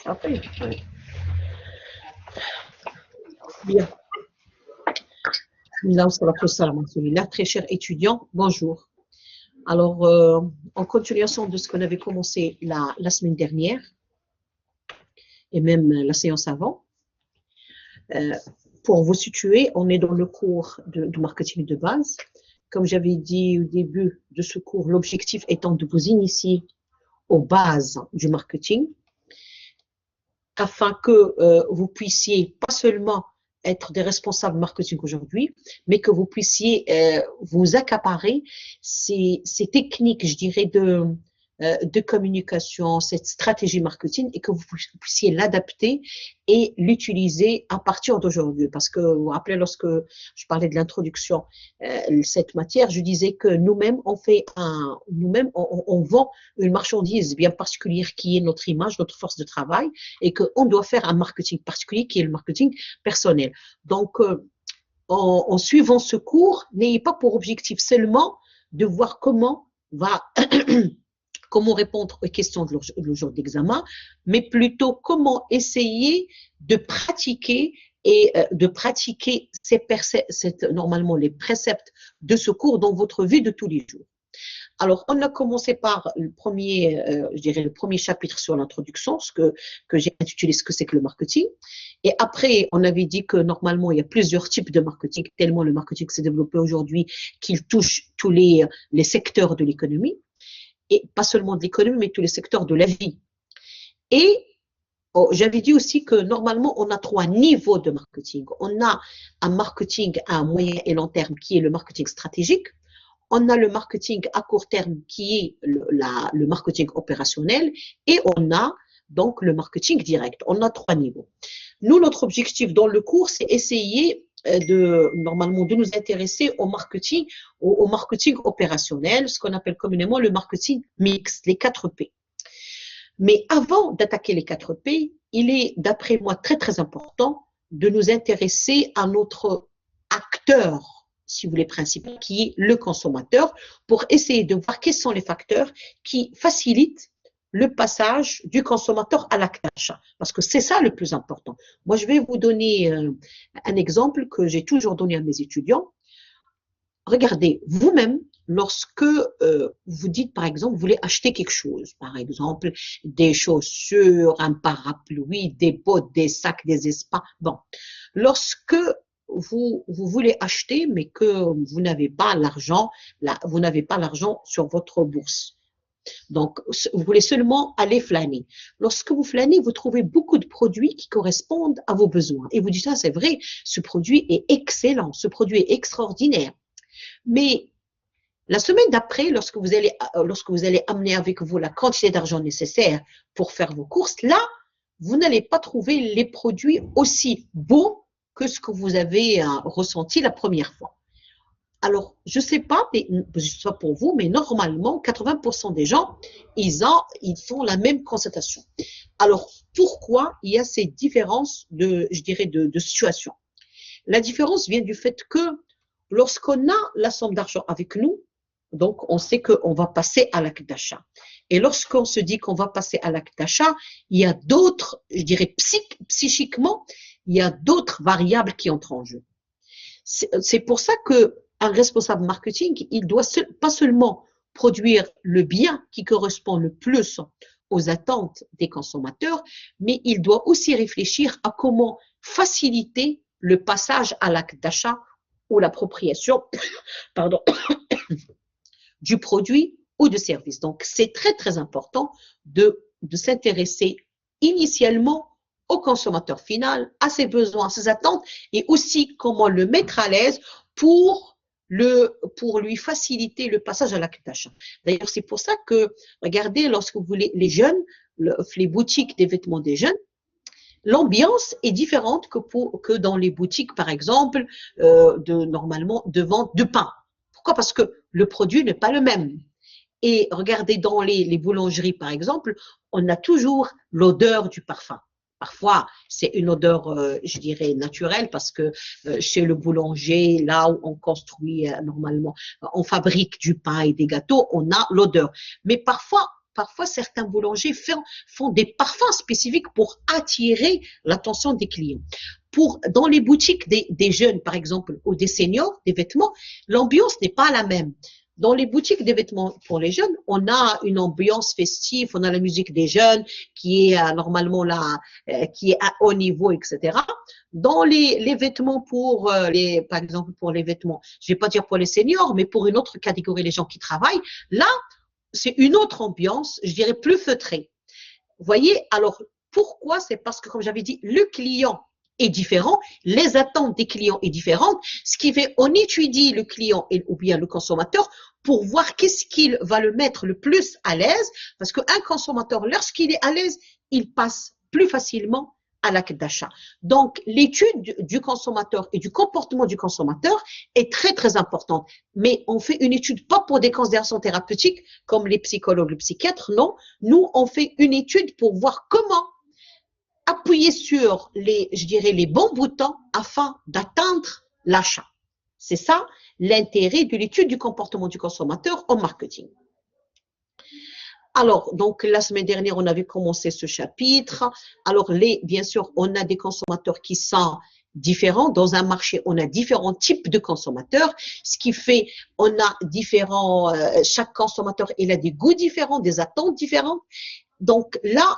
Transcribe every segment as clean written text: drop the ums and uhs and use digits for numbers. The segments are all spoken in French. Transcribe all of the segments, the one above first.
Après, oui. Bien. Très cher étudiant, bonjour. Alors, en continuation de ce qu'on avait commencé la semaine dernière, et même la séance avant, pour vous situer, on est dans le cours de marketing de base. Comme j'avais dit au début de ce cours, l'objectif étant de vous initier aux bases du marketing, afin que vous puissiez pas seulement être des responsables marketing aujourd'hui, mais que vous puissiez vous accaparer ces techniques, je dirais, de communication, cette stratégie marketing, et que vous puissiez l'adapter et l'utiliser à partir d'aujourd'hui. Parce que, vous vous rappelez, lorsque je parlais de l'introduction, cette matière, je disais que nous-mêmes, on vend une marchandise bien particulière qui est notre image, notre force de travail, et qu'on doit faire un marketing particulier qui est le marketing personnel. Donc, en suivant ce cours, n'ayez pas pour objectif seulement de voir comment répondre aux questions de le jour d'examen, mais plutôt comment essayer de pratiquer normalement les préceptes de ce cours dans votre vie de tous les jours. Alors, on a commencé par le premier chapitre sur l'introduction, que j'ai intitulé ce que c'est que le marketing. Et après, on avait dit que normalement, il y a plusieurs types de marketing, tellement le marketing s'est développé aujourd'hui qu'il touche tous les secteurs de l'économie, et pas seulement de l'économie, mais tous les secteurs de la vie. Et j'avais dit aussi que normalement, on a 3 niveaux de marketing. On a un marketing à moyen et long terme qui est le marketing stratégique. On a le marketing à court terme qui est le marketing opérationnel, et on a donc le marketing direct. On a 3 niveaux. Nous, notre objectif dans le cours, c'est essayer normalement de nous intéresser au marketing opérationnel, ce qu'on appelle communément le marketing mixte, les 4 P. Mais avant d'attaquer les 4 P, il est, d'après moi, très très important de nous intéresser à notre acteur, si vous voulez, principal, qui est le consommateur, pour essayer de voir quels sont les facteurs qui facilitent le passage du consommateur à l'acte d'achat. Parce que c'est ça le plus important. Moi, je vais vous donner un exemple que j'ai toujours donné à mes étudiants. Regardez, vous-même, lorsque vous dites, par exemple, vous voulez acheter quelque chose, par exemple, des chaussures, un parapluie, des bottes, des sacs, des espas. Bon, lorsque vous voulez acheter, mais que vous n'avez pas l'argent, sur votre bourse. Donc, vous voulez seulement aller flâner. Lorsque vous flânez, vous trouvez beaucoup de produits qui correspondent à vos besoins. Et vous dites, ah, c'est vrai, ce produit est excellent, ce produit est extraordinaire. Mais la semaine d'après, lorsque vous allez amener avec vous la quantité d'argent nécessaire pour faire vos courses, là, vous n'allez pas trouver les produits aussi beaux que ce que vous avez ressenti la première fois. Alors, je ne sais pas, mais ce soit pour vous, mais normalement, 80% des gens, ils font la même constatation. Alors, pourquoi il y a ces différences de situation? La différence vient du fait que lorsqu'on a la somme d'argent avec nous, donc on sait qu'on va passer à l'acte d'achat. Et lorsqu'on se dit qu'on va passer à l'acte d'achat, il y a d'autres, psychiquement, il y a d'autres variables qui entrent en jeu. C'est pour ça qu'un responsable marketing, il doit pas seulement produire le bien qui correspond le plus aux attentes des consommateurs, mais il doit aussi réfléchir à comment faciliter le passage à l'acte d'achat ou l'appropriation du produit ou du service. Donc, c'est très, très important de s'intéresser initialement au consommateur final, à ses besoins, à ses attentes, et aussi comment le mettre à l'aise pour lui faciliter le passage à l'acte d'achat. D'ailleurs, c'est pour ça que, regardez, lorsque vous voulez, les jeunes, les boutiques des vêtements des jeunes, l'ambiance est différente que dans les boutiques, par exemple, normalement, de vente de pain. Pourquoi? Parce que le produit n'est pas le même. Et regardez, dans les boulangeries, par exemple, on a toujours l'odeur du parfum. Parfois, c'est une odeur, je dirais, naturelle, parce que chez le boulanger, là où on construit normalement, on fabrique du pain et des gâteaux, on a l'odeur. Mais parfois, parfois certains boulangers font des parfums spécifiques pour attirer l'attention des clients. Dans les boutiques des jeunes, par exemple, ou des seniors, des vêtements, l'ambiance n'est pas la même. Dans les boutiques des vêtements pour les jeunes, on a une ambiance festive, on a la musique des jeunes qui est normalement là, qui est à haut niveau, etc. Dans les vêtements par exemple pour les vêtements, je vais pas dire pour les seniors, mais pour une autre catégorie, les gens qui travaillent, là, c'est une autre ambiance, je dirais plus feutrée. Vous voyez, alors pourquoi? C'est parce que, comme j'avais dit, le client est différent, les attentes des clients est différentes, ce qui fait on étudie le client ou bien le consommateur pour voir qu'est-ce qu'il va le mettre le plus à l'aise, parce qu'un consommateur, lorsqu'il est à l'aise, il passe plus facilement à l'acte d'achat. Donc, l'étude du consommateur et du comportement du consommateur est très, très importante. Mais on fait une étude pas pour des considérations thérapeutiques comme les psychologues, les psychiatres, non. Nous, on fait une étude pour voir comment appuyer sur je dirais, les bons boutons afin d'atteindre l'achat. C'est ça l'intérêt de l'étude du comportement du consommateur en marketing. Alors, donc, la semaine dernière, on avait commencé ce chapitre. Alors, bien sûr, on a des consommateurs qui sont différents. Dans un marché, on a différents types de consommateurs, ce qui fait, on a chaque consommateur, il a des goûts différents, des attentes différentes. Donc, là,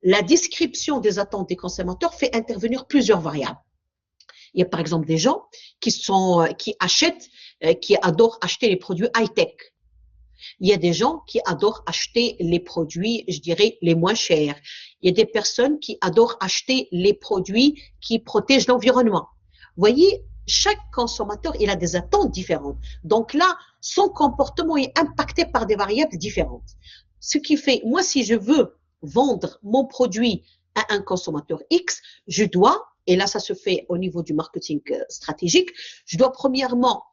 la description des attentes des consommateurs fait intervenir plusieurs variables. Il y a par exemple des gens qui adorent acheter les produits high-tech. Il y a des gens qui adorent acheter les produits, je dirais, les moins chers. Il y a des personnes qui adorent acheter les produits qui protègent l'environnement. Vous voyez, chaque consommateur, il a des attentes différentes. Donc là, son comportement est impacté par des variables différentes. Ce qui fait, moi, si je veux vendre mon produit à un consommateur X, je dois, et là ça se fait au niveau du marketing stratégique, je dois premièrement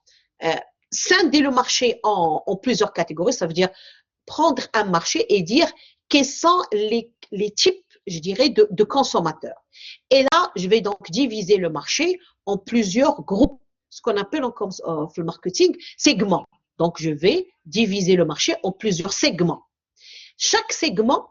scinder le marché en plusieurs catégories, ça veut dire prendre un marché et dire quels sont les types, je dirais, de consommateurs. Et là, je vais donc diviser le marché en plusieurs groupes, ce qu'on appelle en le marketing segments. Donc, je vais diviser le marché en plusieurs segments. Chaque segment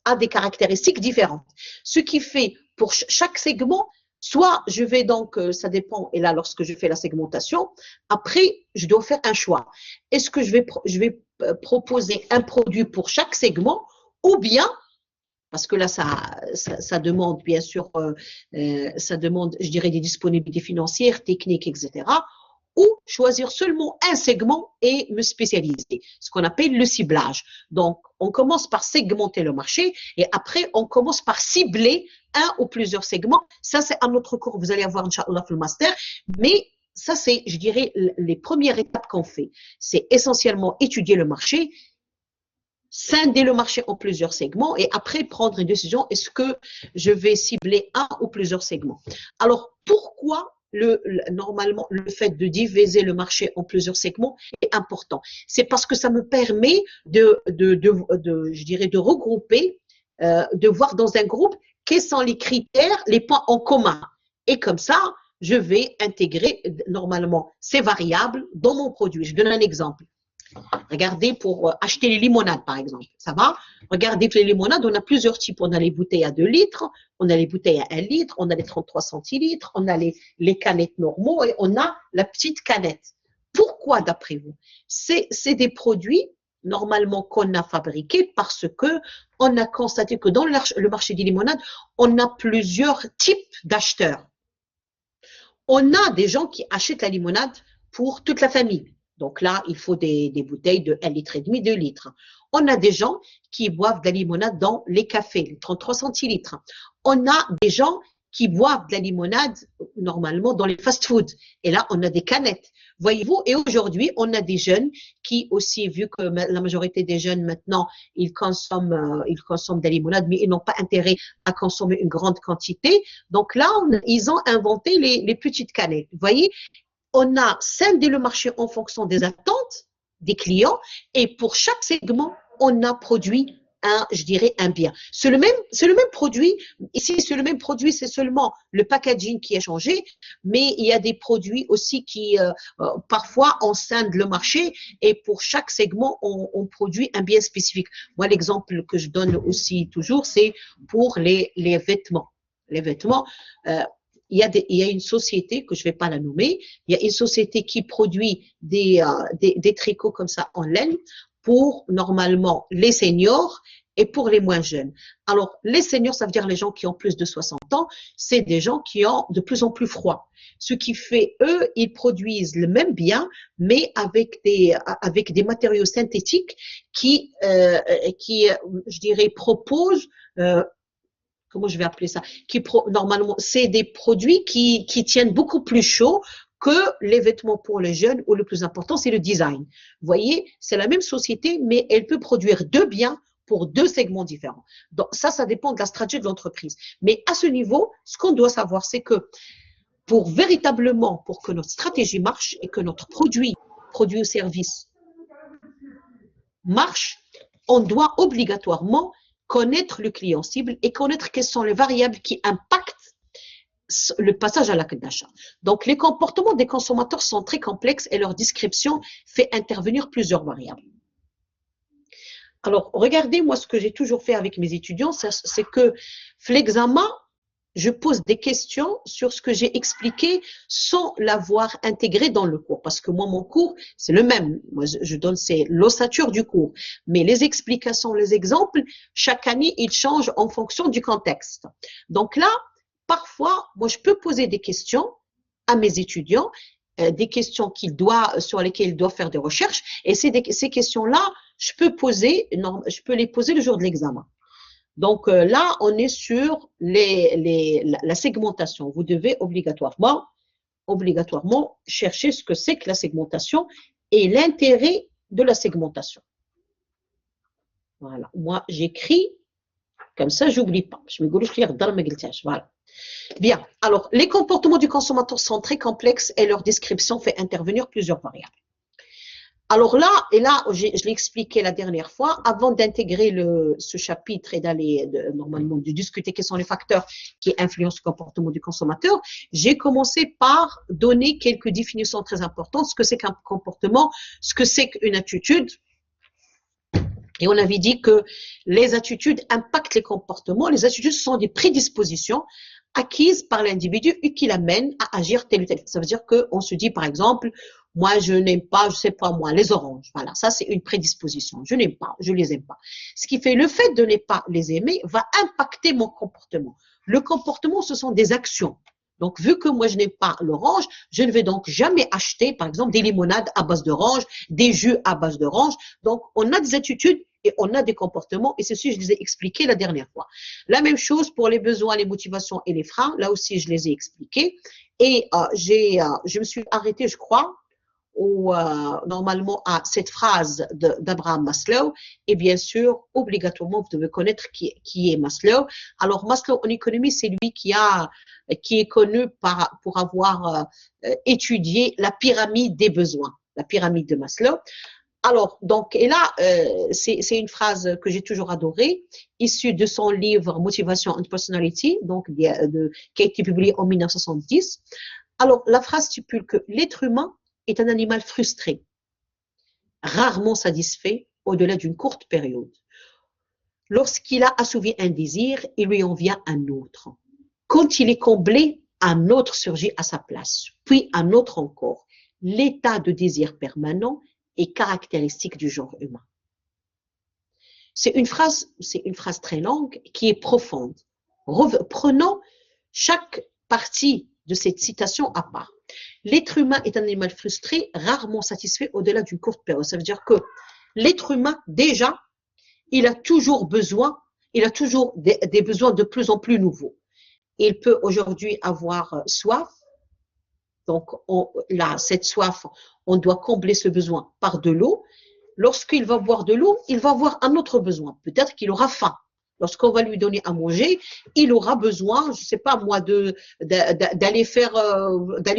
a des caractéristiques différentes. Ce qui fait pour chaque segment, soit je vais donc, ça dépend, et là lorsque je fais la segmentation, après je dois faire un choix. Est-ce que je vais proposer un produit pour chaque segment ou bien, parce que là ça demande bien sûr, ça demande, je dirais, des disponibilités financières, techniques, etc., ou choisir seulement un segment et me spécialiser, ce qu'on appelle le ciblage. Donc, on commence par segmenter le marché et après, on commence par cibler un ou plusieurs segments. Ça, c'est un autre cours, vous allez avoir, Inch'Allah, le master, mais ça, c'est, je dirais, les premières étapes qu'on fait. C'est essentiellement étudier le marché, scinder le marché en plusieurs segments et après prendre une décision, est-ce que je vais cibler un ou plusieurs segments? Alors, pourquoi normalement, le fait de diviser le marché en plusieurs segments est important. C'est parce que ça me permet je dirais, de regrouper, de voir dans un groupe quels sont les critères, les points en commun. Et comme ça, je vais intégrer normalement ces variables dans mon produit. Je donne un exemple. Regardez pour acheter les limonades, par exemple. Ça va? Regardez que les limonades, on a plusieurs types. On a les bouteilles à 2 litres, on a les bouteilles à 1 litre, on a les 33 centilitres, on a les canettes normaux et on a la petite canette. Pourquoi, d'après vous? C'est des produits, normalement, qu'on a fabriqués parce que on a constaté que dans le marché des limonades, on a plusieurs types d'acheteurs. On a des gens qui achètent la limonade pour toute la famille. Donc là, il faut des bouteilles de 1,5 litre, 2 litres. On a des gens qui boivent de la limonade dans les cafés, les 33 centilitres. On a des gens qui boivent de la limonade normalement dans les fast-foods. Et là, on a des canettes. Voyez-vous, et aujourd'hui, on a des jeunes qui aussi, vu que la majorité des jeunes maintenant, ils consomment de la limonade, mais ils n'ont pas intérêt à consommer une grande quantité. Donc là, ils ont inventé les petites canettes. Vous voyez, on a scindé le marché en fonction des attentes des clients et pour chaque segment, on a produit je dirais, un bien. C'est le même produit. Ici, c'est le même produit, c'est seulement le packaging qui a changé, mais il y a des produits aussi qui, parfois, on scinde le marché et pour chaque segment, on produit un bien spécifique. Moi, l'exemple que je donne aussi toujours, c'est pour les vêtements. Les vêtements, il y a une société, que je ne vais pas la nommer, il y a une société qui produit des tricots comme ça en laine pour normalement les seniors et pour les moins jeunes. Alors, les seniors, ça veut dire les gens qui ont plus de 60 ans, c'est des gens qui ont de plus en plus froid. Ce qui fait, eux, ils produisent le même bien, mais avec des matériaux synthétiques qui je dirais, proposent comment je vais appeler ça, normalement, c'est des produits qui tiennent beaucoup plus chaud que les vêtements pour les jeunes, ou le plus important, c'est le design. Vous voyez, c'est la même société, mais elle peut produire deux biens pour deux segments différents. Donc, ça dépend de la stratégie de l'entreprise. Mais à ce niveau, ce qu'on doit savoir, c'est que pour que notre stratégie marche et que notre produit ou service marche, on doit obligatoirement connaître le client cible et connaître quelles sont les variables qui impactent le passage à l'acte d'achat. Donc, les comportements des consommateurs sont très complexes et leur description fait intervenir plusieurs variables. Alors, regardez, moi, ce que j'ai toujours fait avec mes étudiants, c'est que l'examen, je pose des questions sur ce que j'ai expliqué sans l'avoir intégré dans le cours. Parce que moi, mon cours, c'est le même. Moi, je donne, c'est l'ossature du cours. Mais les explications, les exemples, chaque année, ils changent en fonction du contexte. Donc là, parfois, moi, je peux poser des questions à mes étudiants, des questions sur lesquelles ils doivent faire des recherches. Et ces questions-là, je peux les poser le jour de l'examen. Donc là, on est sur la segmentation. Vous devez obligatoirement chercher ce que c'est que la segmentation et l'intérêt de la segmentation. Voilà. Moi, j'écris comme ça, j'oublie pas. Je me goulou écrire dans le voilà. Bien. Alors, les comportements du consommateur sont très complexes et leur description fait intervenir plusieurs variables. Alors là, je l'ai expliqué la dernière fois, avant d'intégrer ce chapitre et d'aller normalement de discuter quels sont les facteurs qui influencent le comportement du consommateur, j'ai commencé par donner quelques définitions très importantes, ce que c'est qu'un comportement, ce que c'est qu'une attitude. Et on avait dit que les attitudes impactent les comportements. Les attitudes sont des prédispositions acquises par l'individu et qui l'amènent à agir tel ou tel. Ça veut dire qu'on se dit, par exemple, moi, je n'aime pas, je sais pas moi, les oranges. Voilà, ça c'est une prédisposition. Je n'aime pas, je les aime pas. Ce qui fait le fait de ne pas les aimer va impacter mon comportement. Le comportement, ce sont des actions. Donc, vu que moi, je n'aime pas l'orange, je ne vais donc jamais acheter, par exemple, des limonades à base d'orange, des jus à base d'orange. Donc, on a des attitudes et on a des comportements. Et ceci, je les ai expliqués la dernière fois. La même chose pour les besoins, les motivations et les freins. Là aussi, je les ai expliqués. Et je me suis arrêtée, je crois, normalement à cette phrase d'Abraham Maslow. Et bien sûr, obligatoirement, vous devez connaître qui est Maslow. Alors, Maslow en économie, c'est lui qui est connu pour avoir étudié la pyramide des besoins, la pyramide de Maslow. Alors, donc, et là, c'est une phrase que j'ai toujours adorée, issue de son livre Motivation and Personality, donc, qui a été publié en 1970. Alors, la phrase stipule que l'être humain est un animal frustré, rarement satisfait au-delà d'une courte période. Lorsqu'il a assouvi un désir, il lui en vient un autre. Quand il est comblé, un autre surgit à sa place, puis un autre encore. L'état de désir permanent est caractéristique du genre humain. C'est une phrase très longue qui est profonde. Prenons chaque partie de cette citation à part. L'être humain est un animal frustré, rarement satisfait au-delà d'une courte période. Ça veut dire que l'être humain, déjà, il a toujours des besoins de plus en plus nouveaux. Il peut aujourd'hui avoir soif. Donc, cette soif, on doit combler ce besoin par de l'eau. Lorsqu'il va boire de l'eau, il va avoir un autre besoin. Peut-être qu'il aura faim. Lorsqu'on va lui donner à manger, il aura besoin, je ne sais pas moi, d'aller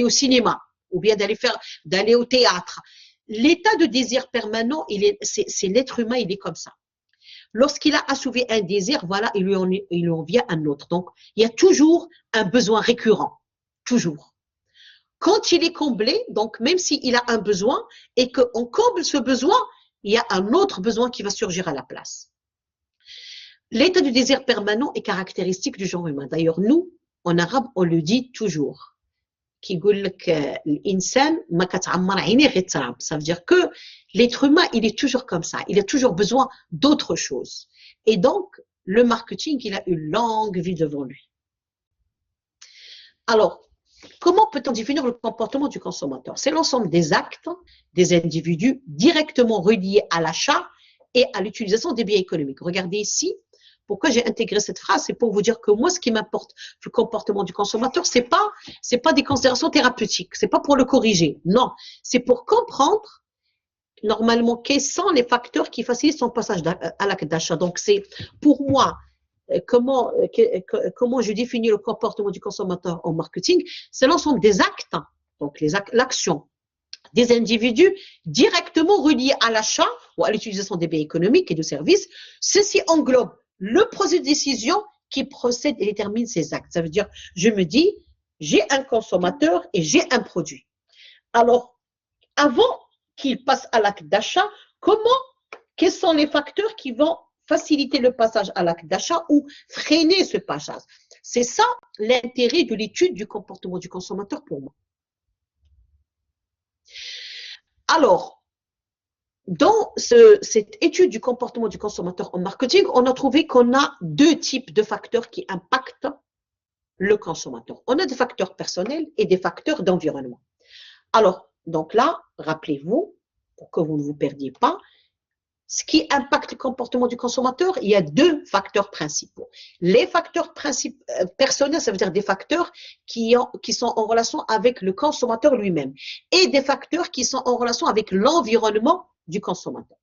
au cinéma ou bien d'aller au théâtre. L'état de désir permanent, c'est l'être humain, il est comme ça. Lorsqu'il a assouvi un désir, voilà, il lui en vient un autre. Donc, il y a toujours un besoin récurrent. Toujours. Quand il est comblé, donc même s'il a un besoin et qu'on comble ce besoin, il y a un autre besoin qui va surgir à la place. L'état du désir permanent est caractéristique du genre humain. D'ailleurs, nous, en arabe, on le dit toujours. Ça veut dire que l'être humain, il est toujours comme ça. Il a toujours besoin d'autre chose. Et donc, le marketing, il a une longue vie devant lui. Alors, comment peut-on définir le comportement du consommateur? C'est l'ensemble des actes des individus directement reliés à l'achat et à l'utilisation des biens économiques. Regardez ici, pourquoi j'ai intégré cette phrase, c'est pour vous dire que moi, ce qui m'importe le comportement du consommateur, c'est pas des considérations thérapeutiques, c'est pas pour le corriger, non, c'est pour comprendre normalement quels sont les facteurs qui facilitent son passage à l'acte d'achat. Donc, c'est pour moi comment je définis le comportement du consommateur en marketing, c'est l'ensemble des actes, donc l'action des individus directement reliés à l'achat ou à l'utilisation des biens économiques et de services. Ceci englobe le processus de décision qui procède et détermine ces actes. Ça veut dire, je me dis, j'ai un consommateur et j'ai un produit. Alors, avant qu'il passe à l'acte d'achat, quels sont les facteurs qui vont faciliter le passage à l'acte d'achat ou freiner ce passage? C'est ça l'intérêt de l'étude du comportement du consommateur pour moi. Alors, dans cette étude du comportement du consommateur en marketing, on a trouvé qu'on a deux types de facteurs qui impactent le consommateur. On a des facteurs personnels et des facteurs d'environnement. Alors, donc là, rappelez-vous, pour que vous ne vous perdiez pas, ce qui impacte le comportement du consommateur, il y a deux facteurs principaux. Les facteurs personnels, ça veut dire des facteurs qui sont en relation avec le consommateur lui-même et des facteurs qui sont en relation avec l'environnement du consommateur.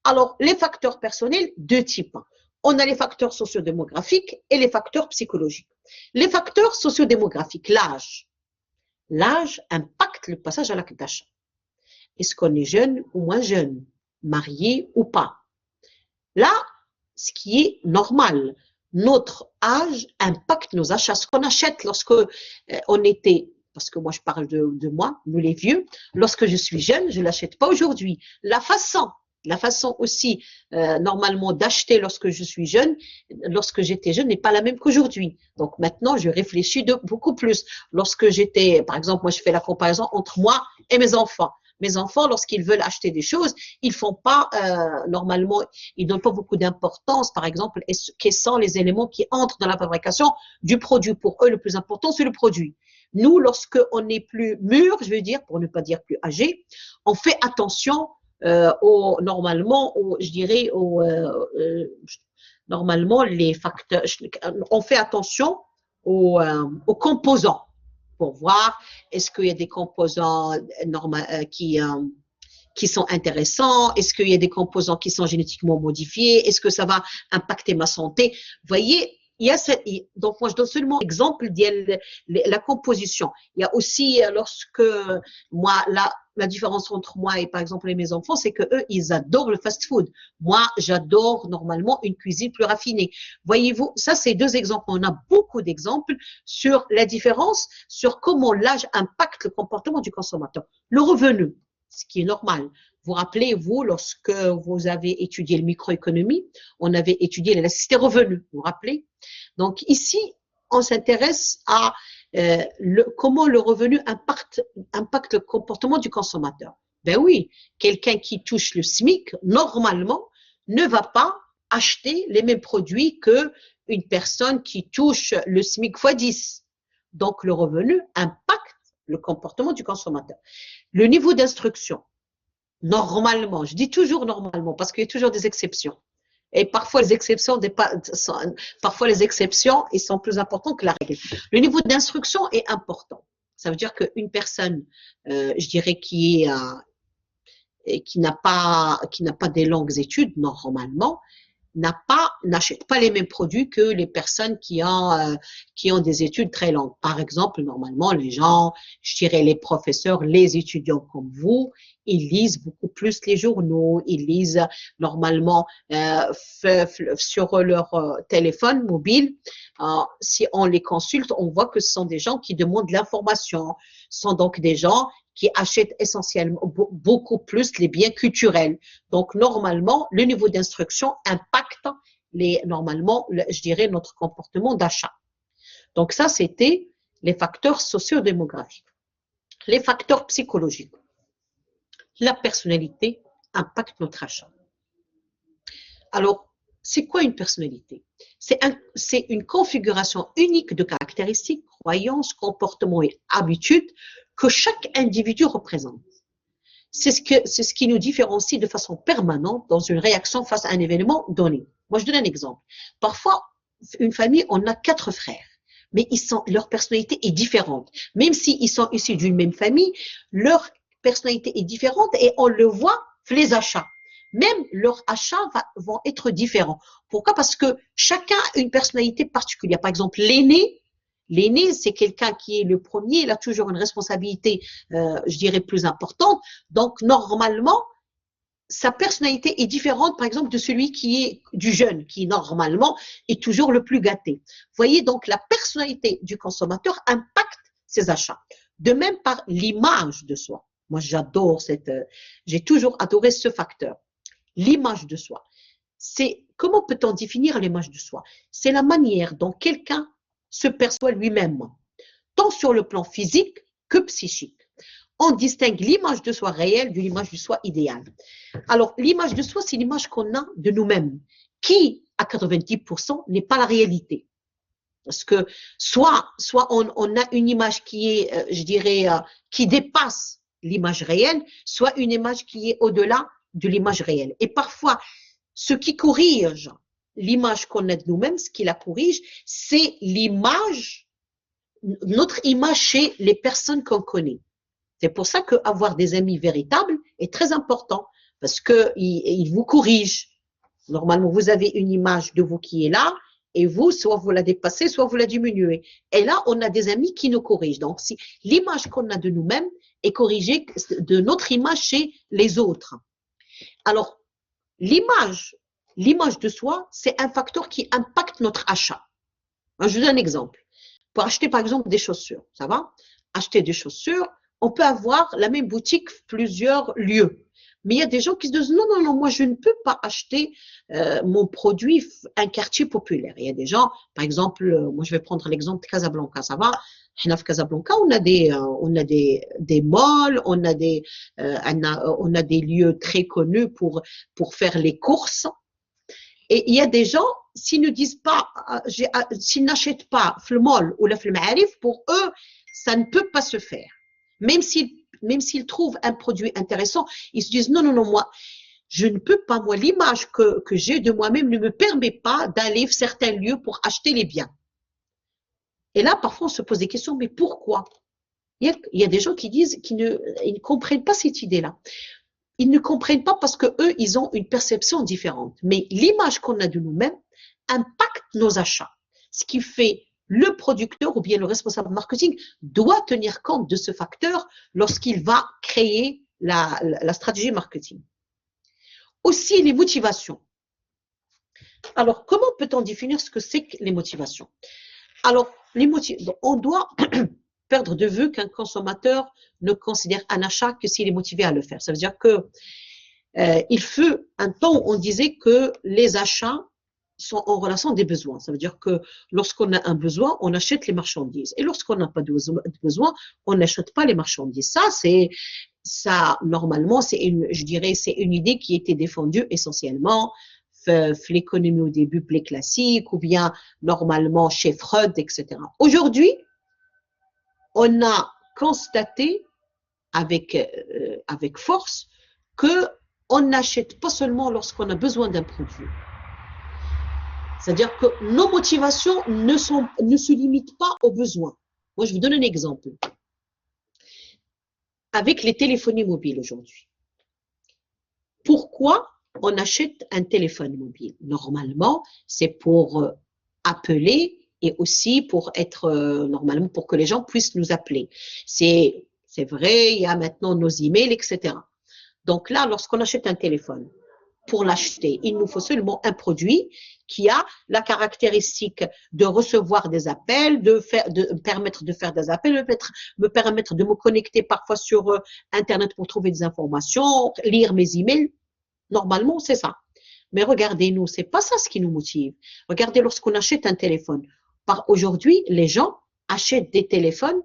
Alors, les facteurs personnels, deux types. On a les facteurs sociodémographiques et les facteurs psychologiques. Les facteurs sociodémographiques, l'âge. L'âge impacte le passage à l'acte d'achat. Est-ce qu'on est jeune ou moins jeune? Marié ou pas. Là, ce qui est normal, notre âge impacte nos achats. Ce qu'on achète lorsque on était, parce que moi je parle de moi, nous les vieux, lorsque je suis jeune, je ne l'achète pas aujourd'hui. La façon aussi normalement d'acheter lorsque je suis jeune, lorsque j'étais jeune n'est pas la même qu'aujourd'hui. Donc maintenant, je réfléchis beaucoup plus. Lorsque j'étais, par exemple, moi je fais la comparaison entre moi et mes enfants. Mes enfants, lorsqu'ils veulent acheter des choses, ils font pas, normalement, ils donnent pas beaucoup d'importance, par exemple, quels sont les éléments qui entrent dans la fabrication du produit. Pour eux, le plus important, c'est le produit. Nous, lorsqu'on est plus mûr, je veux dire, pour ne pas dire plus âgé, on fait attention normalement, les facteurs, on fait attention aux composants. Pour voir est-ce qu'il y a des composants qui sont intéressants, est-ce qu'il y a des composants qui sont génétiquement modifiés, est-ce que ça va impacter ma santé. Vous voyez, donc moi je donne seulement l'exemple de la composition. Il y a aussi lorsque moi la différence entre moi et par exemple mes enfants, c'est que eux ils adorent le fast-food. Moi j'adore normalement une cuisine plus raffinée. Voyez-vous, ça c'est deux exemples. On a beaucoup d'exemples sur la différence, sur comment l'âge impacte le comportement du consommateur. Le revenu, ce qui est normal. Vous rappelez-vous, lorsque vous avez étudié le microéconomie, on avait étudié l'élasticité revenu, vous vous rappelez? Donc ici, on s'intéresse à comment le revenu impacte le comportement du consommateur. Ben oui, quelqu'un qui touche le SMIC, normalement, ne va pas acheter les mêmes produits qu'une personne qui touche le SMIC x 10. Donc le revenu impacte le comportement du consommateur. Le niveau d'instruction. Normalement, je dis toujours normalement parce qu'il y a toujours des exceptions. Et parfois les exceptions, ils sont plus importants que la règle. Le niveau d'instruction est important. Ça veut dire qu'une personne, je dirais, qui n'a pas des longues études, normalement, n'achète pas les mêmes produits que les personnes qui ont des études très longues. Par exemple, normalement, les gens, je dirais les professeurs, les étudiants comme vous, ils lisent beaucoup plus les journaux, ils lisent normalement sur leur téléphone mobile. Si on les consulte, on voit que ce sont des gens qui demandent de l'information. Ce sont donc des gens qui achètent essentiellement beaucoup plus les biens culturels. Donc, normalement, le niveau d'instruction impacte normalement, je dirais, notre comportement d'achat. Donc, ça, c'était les facteurs sociodémographiques. Les facteurs psychologiques. La personnalité impacte notre achat. Alors, c'est quoi une personnalité? C'est une configuration unique de caractéristiques, croyances, comportements et habitudes que chaque individu représente. C'est ce qui nous différencie de façon permanente dans une réaction face à un événement donné. Moi, je donne un exemple. Parfois, une famille, on a 4 frères, mais leur personnalité est différente. Même s'ils sont issus d'une même famille, leur personnalité est différente et on le voit les achats. Même leurs achats vont être différents. Pourquoi? Parce que chacun a une personnalité particulière. Par exemple, l'aîné, c'est quelqu'un qui est le premier, il a toujours une responsabilité, je dirais, plus importante. Donc, normalement, sa personnalité est différente, par exemple, de celui qui est du jeune, qui normalement est toujours le plus gâté. Vous voyez, donc, la personnalité du consommateur impacte ses achats. De même par l'image de soi. Moi, j'ai toujours adoré ce facteur. L'image de soi. Comment peut-on définir l'image de soi? C'est la manière dont quelqu'un se perçoit lui-même, tant sur le plan physique que psychique. On distingue l'image de soi réelle de l'image de soi idéale. Alors, l'image de soi, c'est l'image qu'on a de nous-mêmes, qui, à 90%, n'est pas la réalité. Parce que soit on a une image qui est, je dirais, qui dépasse l'image réelle, soit une image qui est au-delà de l'image réelle. Et parfois, ce qui corrige l'image qu'on a de nous-mêmes, ce qui la corrige, c'est notre image chez les personnes qu'on connaît. C'est pour ça qu'avoir des amis véritables est très important, parce qu'ils vous corrigent. Normalement, vous avez une image de vous qui est là, et vous, soit vous la dépassez, soit vous la diminuez. Et là, on a des amis qui nous corrigent. Donc, si l'image qu'on a de nous-mêmes est corrigée de notre image chez les autres. Alors, l'image de soi, c'est un facteur qui impacte notre achat. Je vous donne un exemple. Pour acheter, par exemple, des chaussures, ça va? Acheter des chaussures, on peut avoir la même boutique plusieurs lieux. Mais il y a des gens qui se disent non, moi je ne peux pas acheter mon produit un quartier populaire. Il y a des gens, par exemple, moi je vais prendre l'exemple de Casablanca, ça va? À Casablanca, on a des malls, on a des lieux très connus pour faire les courses. Et il y a des gens, s'ils ne disent pas, s'ils n'achètent pas le mall ou le Ma'arif, pour eux, ça ne peut pas se faire. Même s'ils trouvent un produit intéressant, ils se disent non, moi, je ne peux pas, moi, l'image que j'ai de moi-même ne me permet pas d'aller à certains lieux pour acheter les biens. Et là, parfois, on se pose des questions, mais pourquoi? Il y a des gens qui disent qu'ils ne comprennent pas cette idée-là. Ils ne comprennent pas parce qu'eux, ils ont une perception différente. Mais l'image qu'on a de nous-mêmes impacte nos achats. Ce qui fait le producteur ou bien le responsable marketing doit tenir compte de ce facteur lorsqu'il va créer la stratégie marketing. Aussi, les motivations. Alors, comment peut-on définir ce que c'est que les motivations? Alors, on doit perdre de vue qu'un consommateur ne considère un achat que s'il est motivé à le faire. Ça veut dire que il fut un temps où on disait que les achats sont en relation des besoins. Ça veut dire que lorsqu'on a un besoin, on achète les marchandises. Et lorsqu'on n'a pas de besoin, on n'achète pas les marchandises. Ça, normalement, je dirais, c'est une idée qui était défendue essentiellement l'économie au début plus classique ou bien normalement chez Freud, etc. Aujourd'hui, on a constaté avec force qu'on n'achète pas seulement lorsqu'on a besoin d'un produit. C'est-à-dire que nos motivations ne se limitent pas aux besoins. Moi, je vous donne un exemple. Avec les téléphonies mobiles aujourd'hui. Pourquoi on achète un téléphone mobile. Normalement, c'est pour appeler et aussi pour être, normalement, pour que les gens puissent nous appeler. C'est vrai, il y a maintenant nos emails, etc. Donc là, lorsqu'on achète un téléphone, pour l'acheter, il nous faut seulement un produit qui a la caractéristique de recevoir des appels, de permettre de faire des appels, me permettre de me connecter parfois sur Internet pour trouver des informations, lire mes emails. Normalement, c'est ça. Mais regardez, nous, c'est pas ça ce qui nous motive. Regardez lorsqu'on achète un téléphone. Aujourd'hui, les gens achètent des téléphones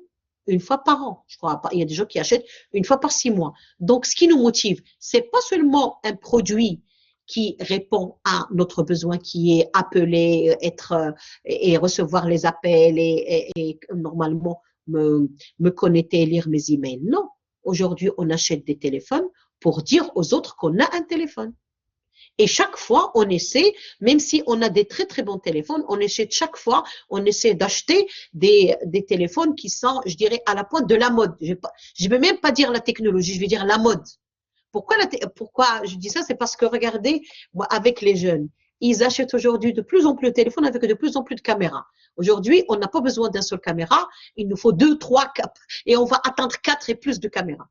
une fois par an. Je crois, il y a des gens qui achètent une fois par 6 mois. Donc, ce qui nous motive, c'est pas seulement un produit qui répond à notre besoin, qui est appeler, être et recevoir les appels et normalement me connecter et lire mes emails. Non. Aujourd'hui, on achète des téléphones pour dire aux autres qu'on a un téléphone. Et chaque fois, on essaie, même si on a des très très bons téléphones, on essaie on essaie d'acheter des téléphones qui sont, je dirais, à la pointe de la mode. Je ne vais même pas dire la technologie, je vais dire la mode. Pourquoi je dis ça? C'est parce que regardez, moi, avec les jeunes, ils achètent aujourd'hui de plus en plus de téléphones avec de plus en plus de caméras. Aujourd'hui, on n'a pas besoin d'un seul caméra, il nous faut 2, 3, 4, et on va atteindre 4 et plus de caméras.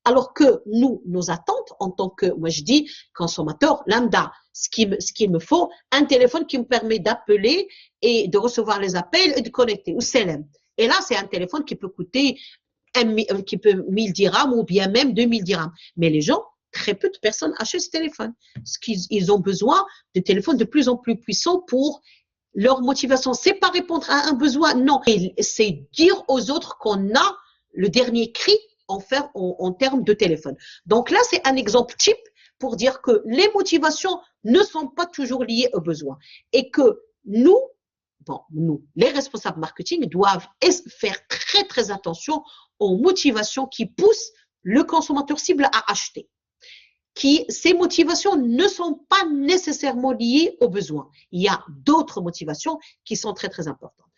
Alors que nous, nos attentes en tant que, moi je dis, consommateur lambda, ce qu'il me faut, un téléphone qui me permet d'appeler et de recevoir les appels et de connecter, ou CLM. Et là, c'est un téléphone qui peut coûter 1000 dirhams ou bien même 2000 dirhams. Mais les gens, très peu de personnes achètent ce téléphone. Parce qu'ils ont besoin de téléphones de plus en plus puissants pour leur motivation. C'est pas répondre à un besoin, non. C'est dire aux autres qu'on a le dernier cri en termes de téléphone. Donc là, c'est un exemple type pour dire que les motivations ne sont pas toujours liées aux besoins et que nous, les responsables marketing doivent faire très, très attention aux motivations qui poussent le consommateur cible à acheter. Ces motivations ne sont pas nécessairement liées aux besoins. Il y a d'autres motivations qui sont très, très importantes.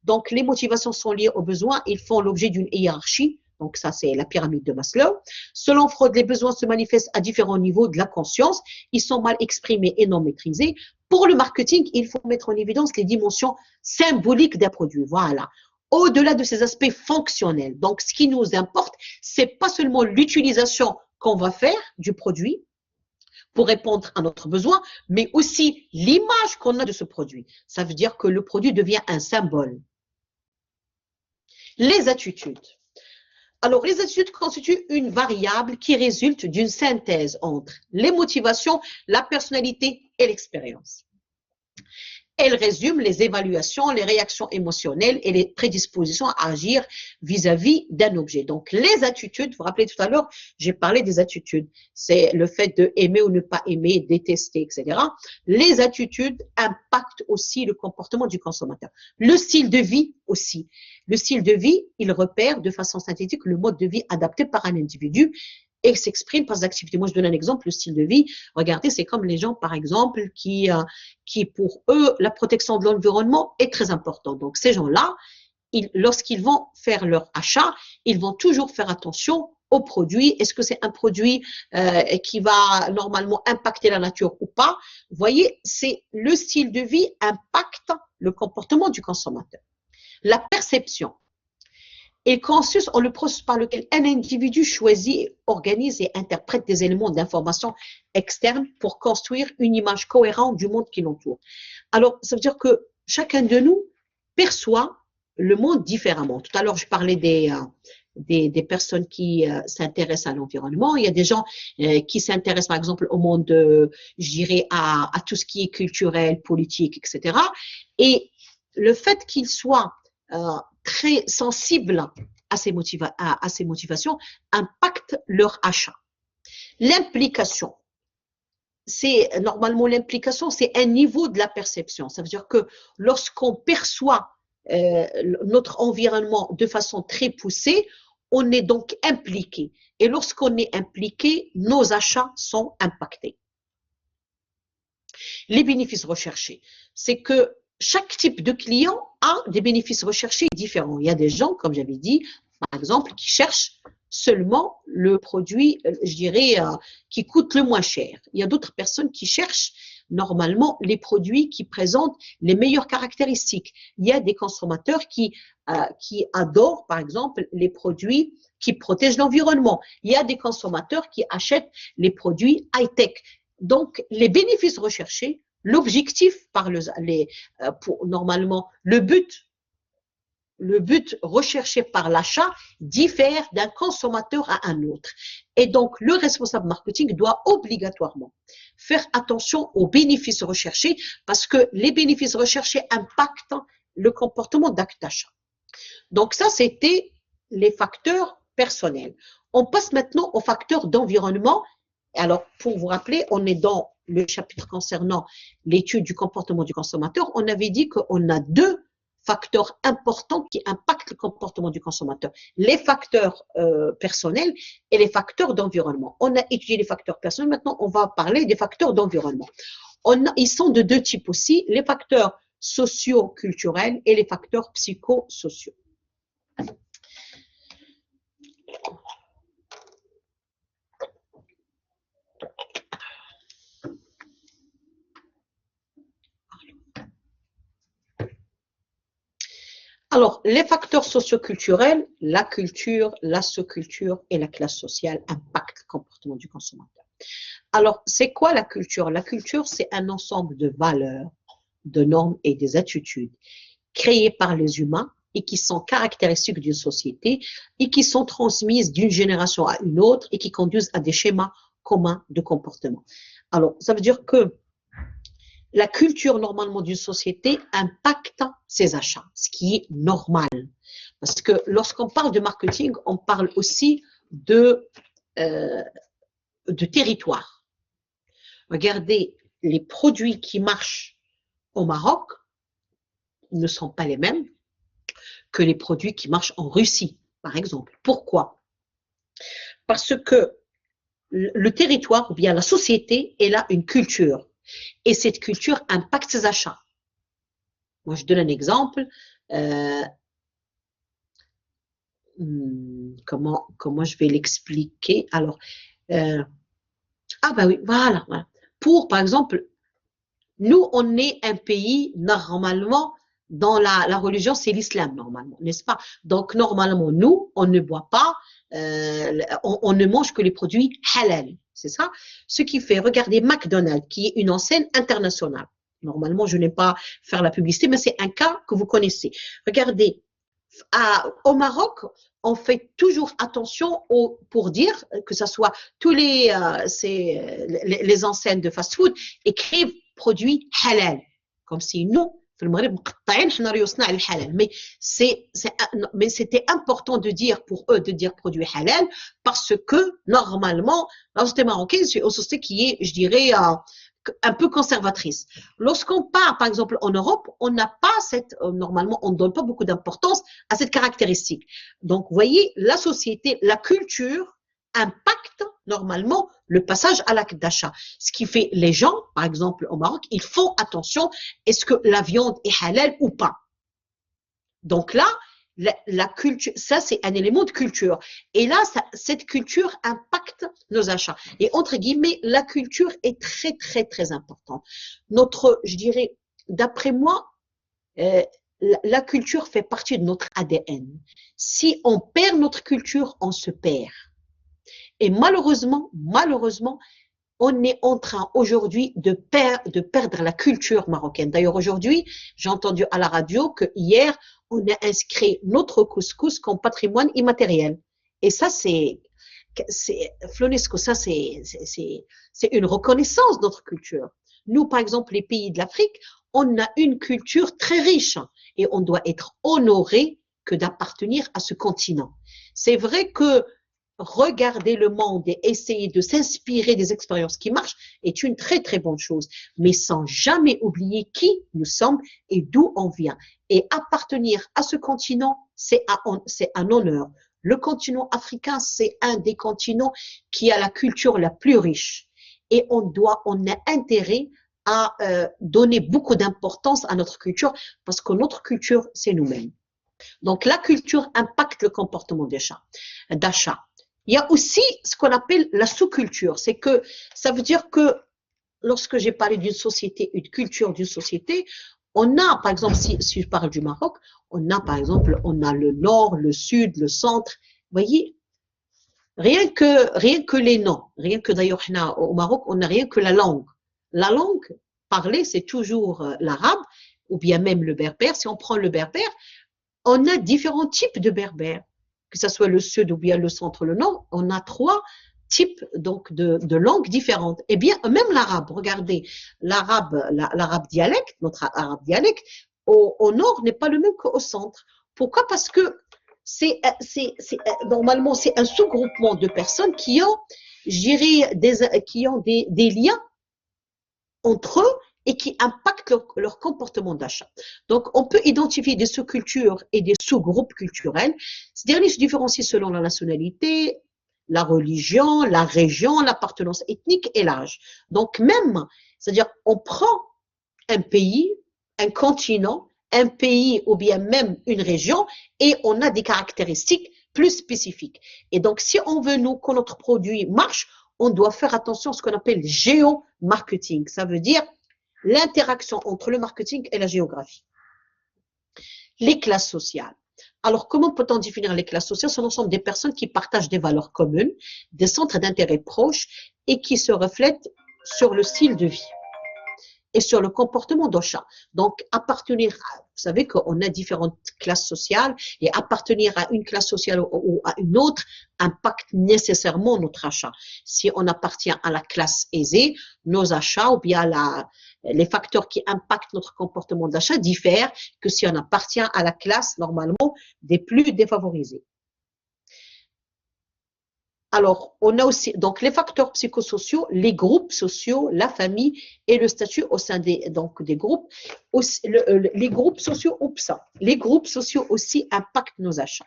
Donc, les motivations sont liées aux besoins, ils font l'objet d'une hiérarchie. Donc, ça, c'est la pyramide de Maslow. Selon Freud, les besoins se manifestent à différents niveaux de la conscience. Ils sont mal exprimés et non maîtrisés. Pour le marketing, il faut mettre en évidence les dimensions symboliques d'un produit. Voilà. Au-delà de ces aspects fonctionnels. Donc, ce qui nous importe, c'est pas seulement l'utilisation qu'on va faire du produit pour répondre à notre besoin, mais aussi l'image qu'on a de ce produit. Ça veut dire que le produit devient un symbole. Les attitudes. Alors, les attitudes constituent une variable qui résulte d'une synthèse entre les motivations, la personnalité et l'expérience. Elle résume les évaluations, les réactions émotionnelles et les prédispositions à agir vis-à-vis d'un objet. Donc, les attitudes, vous vous rappelez tout à l'heure, j'ai parlé des attitudes. C'est le fait de aimer ou ne pas aimer, détester, etc. Les attitudes impactent aussi le comportement du consommateur. Le style de vie aussi. Le style de vie, il repère de façon synthétique le mode de vie adapté par un individu et s'exprime par des activités. Moi, je donne un exemple, le style de vie. Regardez, c'est comme les gens, par exemple, qui pour eux, la protection de l'environnement est très importante. Donc, ces gens-là, lorsqu'ils vont faire leur achat, ils vont toujours faire attention au produit. Est-ce que c'est un produit qui va normalement impacter la nature ou pas? Vous voyez, c'est le style de vie impacte le comportement du consommateur. La perception est consiste en le processus par lequel un individu choisit, organise et interprète des éléments d'information externes pour construire une image cohérente du monde qui l'entoure. Alors, ça veut dire que chacun de nous perçoit le monde différemment. Tout à l'heure, je parlais des personnes qui s'intéressent à l'environnement. Il y a des gens qui s'intéressent, par exemple, au monde, je dirais, à tout ce qui est culturel, politique, etc. Et le fait qu'ils soient très sensibles à ces motivations impacte leur achat. L'implication, normalement l'implication, c'est un niveau de la perception. Ça veut dire que lorsqu'on perçoit notre environnement de façon très poussée, on est donc impliqué. Et lorsqu'on est impliqué, nos achats sont impactés. Les bénéfices recherchés, c'est que chaque type de client a des bénéfices recherchés différents. Il y a des gens, comme j'avais dit, par exemple, qui cherchent seulement le produit, je dirais, qui coûte le moins cher. Il y a d'autres personnes qui cherchent normalement les produits qui présentent les meilleures caractéristiques. Il y a des consommateurs qui adorent, par exemple, les produits qui protègent l'environnement. Il y a des consommateurs qui achètent les produits high-tech. Donc, les bénéfices recherchés, l'objectif normalement, le but recherché par l'achat diffère d'un consommateur à un autre. Et donc, le responsable marketing doit obligatoirement faire attention aux bénéfices recherchés parce que les bénéfices recherchés impactent le comportement d'achat. Donc, ça, c'était les facteurs personnels. On passe maintenant aux facteurs d'environnement. Alors, pour vous rappeler, on est dans le chapitre concernant l'étude du comportement du consommateur. On avait dit qu'on a deux facteurs importants qui impactent le comportement du consommateur. Les facteurs personnels et les facteurs d'environnement. On a étudié les facteurs personnels, maintenant on va parler des facteurs d'environnement. Ils sont de deux types aussi, les facteurs socio-culturels et les facteurs psychosociaux. Alors, les facteurs socioculturels, la culture, la sous-culture et la classe sociale impactent le comportement du consommateur. Alors, c'est quoi la culture? La culture, c'est un ensemble de valeurs, de normes et des attitudes créées par les humains et qui sont caractéristiques d'une société et qui sont transmises d'une génération à une autre et qui conduisent à des schémas communs de comportement. Alors, ça veut dire que la culture normalement d'une société impacte ses achats, ce qui est normal. Parce que lorsqu'on parle de marketing, on parle aussi de territoire. Regardez, les produits qui marchent au Maroc ne sont pas les mêmes que les produits qui marchent en Russie, par exemple. Pourquoi? Parce que le territoire ou bien la société, elle a une culture. Et cette culture impacte ses achats. Moi, je donne un exemple. Comment je vais l'expliquer? Alors, oui, voilà. Pour, par exemple, nous, on est un pays, normalement, dans la religion, c'est l'islam, normalement, n'est-ce pas? Donc, normalement, nous, on ne boit pas, on ne mange que les produits halal, c'est ça? Ce qui fait, regardez McDonald's, qui est une enseigne internationale. Normalement, je n'ai pas faire la publicité, mais c'est un cas que vous connaissez. Regardez, au Maroc, on fait toujours attention pour dire que ce soit tous les enseignes de fast-food écrivent produits halal, comme si nous, mais c'était important de dire pour eux de dire produit halal parce que normalement la société marocaine c'est une société qui est, je dirais, un peu conservatrice. Lorsqu'on part, par exemple, en Europe, on n'a pas normalement, on ne donne pas beaucoup d'importance à cette caractéristique. Donc, vous voyez, la société, la culture impacte normalement le passage à l'acte d'achat. Ce qui fait les gens, par exemple, au Maroc, ils font attention, est-ce que la viande est halal ou pas? Donc là, la culture, ça c'est un élément de culture. Et là, cette culture impacte nos achats. Et entre guillemets, la culture est très, très, très importante. Je dirais, d'après moi, la culture fait partie de notre ADN. Si on perd notre culture, on se perd. Et malheureusement, on est en train aujourd'hui de perdre la culture marocaine. D'ailleurs, aujourd'hui, j'ai entendu à la radio que hier, on a inscrit notre couscous comme patrimoine immatériel. Et ça, Flonesco, ça, c'est une reconnaissance de notre culture. Nous, par exemple, les pays de l'Afrique, on a une culture très riche et on doit être honoré que d'appartenir à ce continent. C'est vrai que regarder le monde et essayer de s'inspirer des expériences qui marchent est une très, très bonne chose, mais sans jamais oublier qui nous sommes et d'où on vient. Et appartenir à ce continent, c'est un honneur. Le continent africain, c'est un des continents qui a la culture la plus riche. Et on a intérêt à donner beaucoup d'importance à notre culture parce que notre culture, c'est nous-mêmes. Donc, la culture impacte le comportement d'achat. Il y a aussi ce qu'on appelle la sous-culture. C'est que ça veut dire que lorsque j'ai parlé d'une société, une culture d'une société, on a, par exemple, si je parle du Maroc, on a, par exemple, on a le nord, le sud, le centre. Vous voyez, rien que les noms, rien que d'ailleurs, au Maroc, on n'a rien que la langue. La langue parlée, c'est toujours l'arabe ou bien même le berbère. Si on prend le berbère, on a différents types de berbères, que ce soit le sud ou bien le centre, le nord. On a trois types donc de langues différentes. Eh bien, même l'arabe, regardez, l'arabe dialecte, notre arabe dialecte, au nord n'est pas le même qu'au centre. Pourquoi? Parce que normalement, c'est un sous-groupement de personnes qui ont, je dirais, qui ont des liens entre eux et qui impactent leur comportement d'achat. Donc, on peut identifier des sous-cultures et des sous-groupes culturels. Ces derniers se différencient selon la nationalité, la religion, la région, l'appartenance ethnique et l'âge. Donc, même, c'est-à-dire, on prend un pays, un continent, un pays ou bien même une région et on a des caractéristiques plus spécifiques. Et donc, si on veut, nous, que notre produit marche, on doit faire attention à ce qu'on appelle géomarketing. Ça veut dire l'interaction entre le marketing et la géographie. Les classes sociales. Alors, comment peut-on définir les classes sociales? Ce sont l'ensemble des personnes qui partagent des valeurs communes, des centres d'intérêt proches et qui se reflètent sur le style de vie et sur le comportement d'achat. Donc, appartenir, vous savez qu'on a différentes classes sociales et appartenir à une classe sociale ou à une autre impacte nécessairement notre achat. Si on appartient à la classe aisée, nos achats ou bien les facteurs qui impactent notre comportement d'achat diffèrent que si on appartient à la classe normalement des plus défavorisés. Alors, on a aussi donc les facteurs psychosociaux, les groupes sociaux, la famille et le statut au sein des groupes. Aussi, les groupes sociaux, les groupes sociaux aussi impactent nos achats.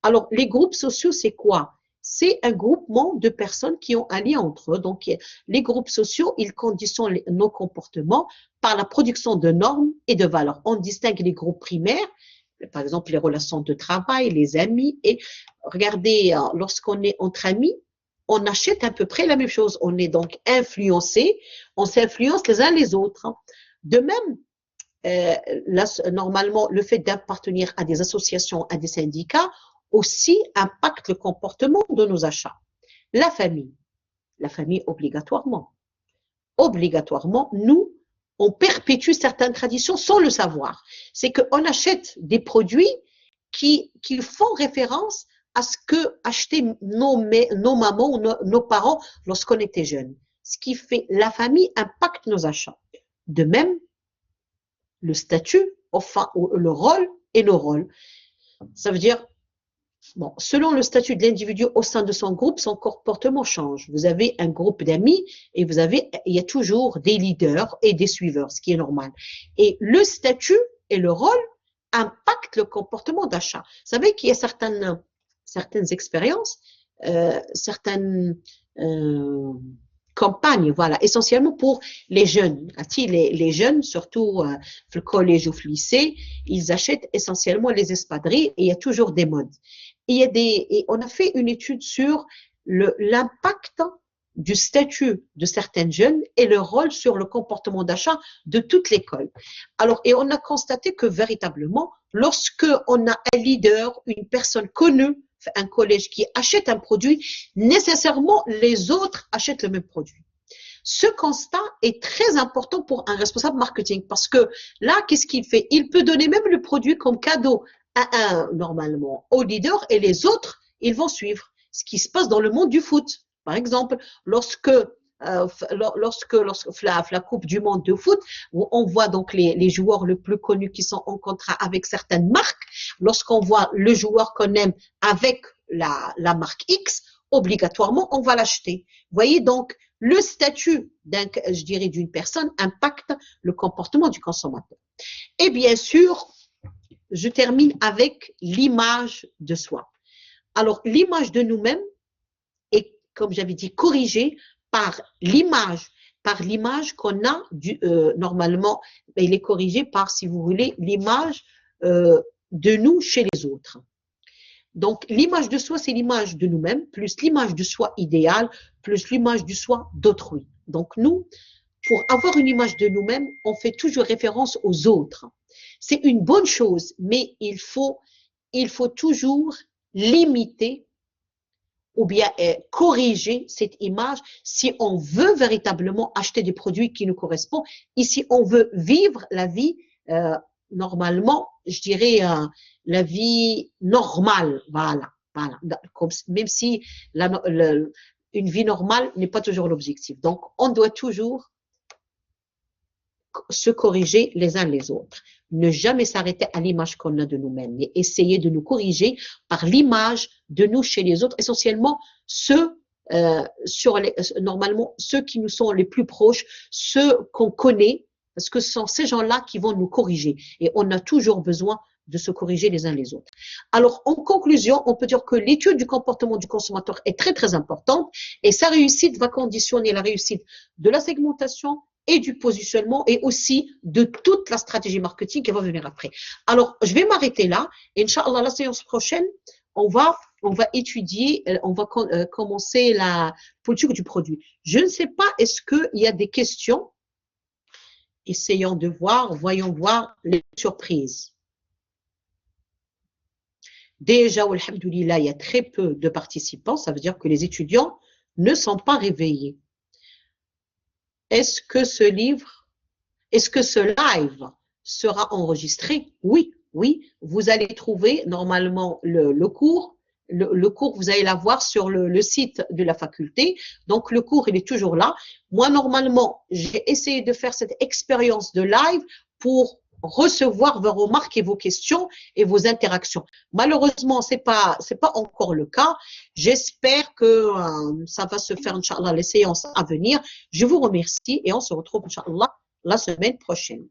Alors, les groupes sociaux, c'est quoi? C'est un groupement de personnes qui ont un lien entre eux. Donc, les groupes sociaux, ils conditionnent nos comportements par la production de normes et de valeurs. On distingue les groupes primaires, par exemple les relations de travail, les amis. Et regardez, lorsqu'on est entre amis, on achète à peu près la même chose. On est donc influencé, on s'influence les uns les autres. De même, là, normalement, le fait d'appartenir à des associations, à des syndicats, aussi impacte le comportement de nos achats. La famille obligatoirement. Obligatoirement, nous, on perpétue certaines traditions sans le savoir. C'est qu'on achète des produits qui font référence à ce que achetaient nos mamans ou nos parents lorsqu'on était jeunes. Ce qui fait la famille impacte nos achats. De même, le statut, enfin, le rôle et nos rôles. Ça veut dire, bon, selon le statut de l'individu au sein de son groupe, son comportement change. Vous avez un groupe d'amis et il y a toujours des leaders et des suiveurs, ce qui est normal. Et le statut et le rôle impactent le comportement d'achat. Vous savez qu'il y a certaines expériences, certaines campagnes, voilà, essentiellement pour les jeunes. Les jeunes, surtout le collège ou le lycée, ils achètent essentiellement les espadrilles et il y a toujours des modes. Et on a fait une étude sur l'impact du statut de certains jeunes et leur rôle sur le comportement d'achat de toute l'école. Alors, et on a constaté que véritablement, lorsque on a un leader, une personne connue, un collège qui achète un produit, nécessairement les autres achètent le même produit. Ce constat est très important pour un responsable marketing parce que là, qu'est-ce qu'il fait? Il peut donner même le produit comme cadeau normalement au leader et les autres, ils vont suivre. Ce qui se passe dans le monde du foot, par exemple, lorsque la Coupe du Monde de foot, où on voit donc les joueurs les plus connus qui sont en contrat avec certaines marques, lorsqu'on voit le joueur qu'on aime avec la marque X, obligatoirement, on va l'acheter. Vous voyez donc, le statut je dirais, d'une personne impacte le comportement du consommateur. Et bien sûr, je termine avec l'image de soi. Alors, l'image de nous-mêmes est, comme j'avais dit, corrigée par l'image qu'on a normalement, il est corrigé par, si vous voulez, l'image de nous chez les autres. Donc, l'image de soi, c'est l'image de nous-mêmes, plus l'image de soi idéale, plus l'image du soi d'autrui. Donc, nous, pour avoir une image de nous-mêmes, on fait toujours référence aux autres. C'est une bonne chose, mais il faut toujours limiter ou bien corriger cette image si on veut véritablement acheter des produits qui nous correspondent et si on veut vivre la vie normalement, je dirais la vie normale, voilà. Même si une vie normale n'est pas toujours l'objectif. Donc, on doit toujours se corriger les uns les autres. Ne jamais s'arrêter à l'image qu'on a de nous-mêmes, mais essayer de nous corriger par l'image de nous chez les autres, essentiellement normalement ceux qui nous sont les plus proches, ceux qu'on connaît, parce que ce sont ces gens-là qui vont nous corriger. Et on a toujours besoin de se corriger les uns les autres. Alors, en conclusion, on peut dire que l'étude du comportement du consommateur est très, très importante et sa réussite va conditionner la réussite de la segmentation et du positionnement et aussi de toute la stratégie marketing qui va venir après. Alors, je vais m'arrêter là. Inch'Allah, la séance prochaine, on va étudier, on va commencer la politique du produit. Je ne sais pas, est-ce qu'il y a des questions? Essayons de voir, voyons voir les surprises. Déjà, alhamdoulilah, il y a très peu de participants. Ça veut dire que les étudiants ne sont pas réveillés. Est-ce que ce live sera enregistré? Oui, oui. Vous allez trouver normalement le cours. Le cours, vous allez l'avoir sur le site de la faculté. Donc, le cours, il est toujours là. Moi, normalement, j'ai essayé de faire cette expérience de live pour recevoir vos remarques et vos questions et vos interactions. Malheureusement, c'est pas encore le cas. J'espère que ça va se faire, Inch'Allah, les séances à venir. Je vous remercie et on se retrouve, Inch'Allah, la semaine prochaine.